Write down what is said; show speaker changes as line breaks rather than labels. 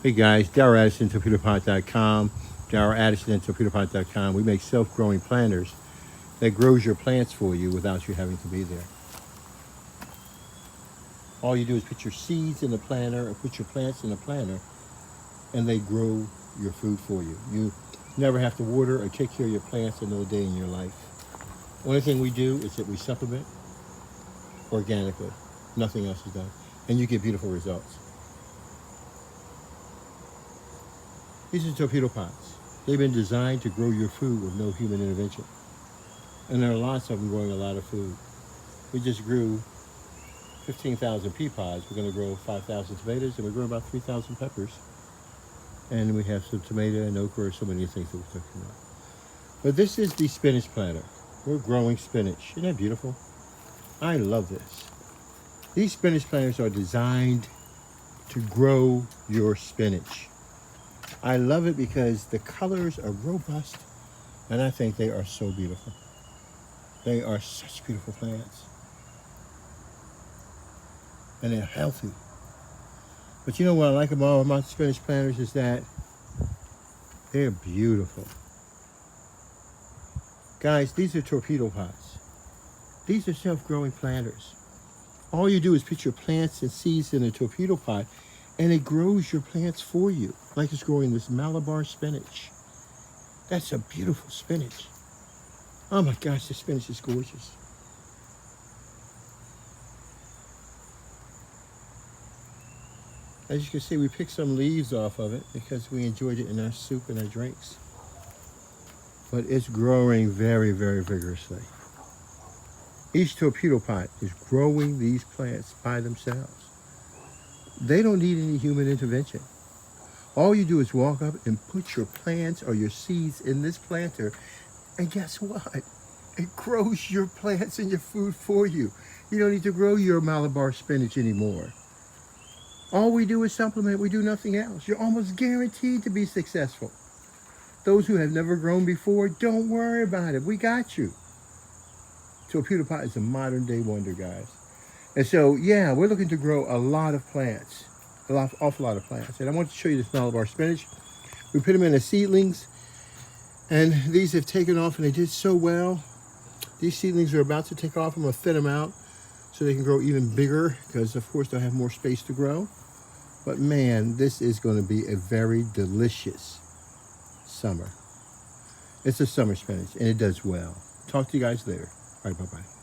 Hey guys, Darrell Addison, Torpedopot.com. Darrell Addison, Torpedopot.com. We make self-growing planters that grows your plants for you without you having to be there. All you do is put your seeds in the planter or put your plants in the planter and they grow your food for you. You never have to water or take care of your plants another day in your life. Only thing we do is that we supplement organically. Nothing else is done. And you get beautiful results. These are torpedo pots. They've been designed to grow your food with no human intervention. And there are lots of them growing a lot of food. We just grew 15,000 pea pods. We're going to grow 5,000 tomatoes, and we're growing about 3,000 peppers. And we have some tomato and okra, so many things that we're talking about. But this is the spinach planter. We're growing spinach. Isn't that beautiful? I love this. These spinach planters are designed to grow your spinach. I love it because the colors are robust, and I think they are so beautiful. They are such beautiful plants. And they're healthy. But you know what I like about my spinach planters is that they're beautiful. Guys, these are torpedo pots. These are self-growing planters. All you do is put your plants and seeds in a torpedo pot, and it grows your plants for you, like it's growing this Malabar spinach. That's a beautiful spinach. Oh my gosh, this spinach is gorgeous. As you can see, we picked some leaves off of it because we enjoyed it in our soup and our drinks. But it's growing very, very vigorously. Each torpedo pot is growing these plants by themselves. They don't need any human intervention. All you do is walk up and put your plants or your seeds in this planter, and guess what? It grows your plants and your food for you. You don't need to grow your Malabar spinach anymore. All we do is supplement. We do nothing else. You're almost guaranteed to be successful. Those who have never grown before, don't worry about it. We got you. Torpedo pot is a modern day wonder, guys. And so, yeah, we're looking to grow a lot of plants, awful lot of plants. And I want to show you this Malabar spinach. We put them in as seedlings, and these have taken off, and they did so well. These seedlings are about to take off. I'm going to thin them out so they can grow even bigger, because, of course, they'll have more space to grow. But, man, this is going to be a very delicious summer. It's a summer spinach, and it does well. Talk to you guys later. All right, bye-bye.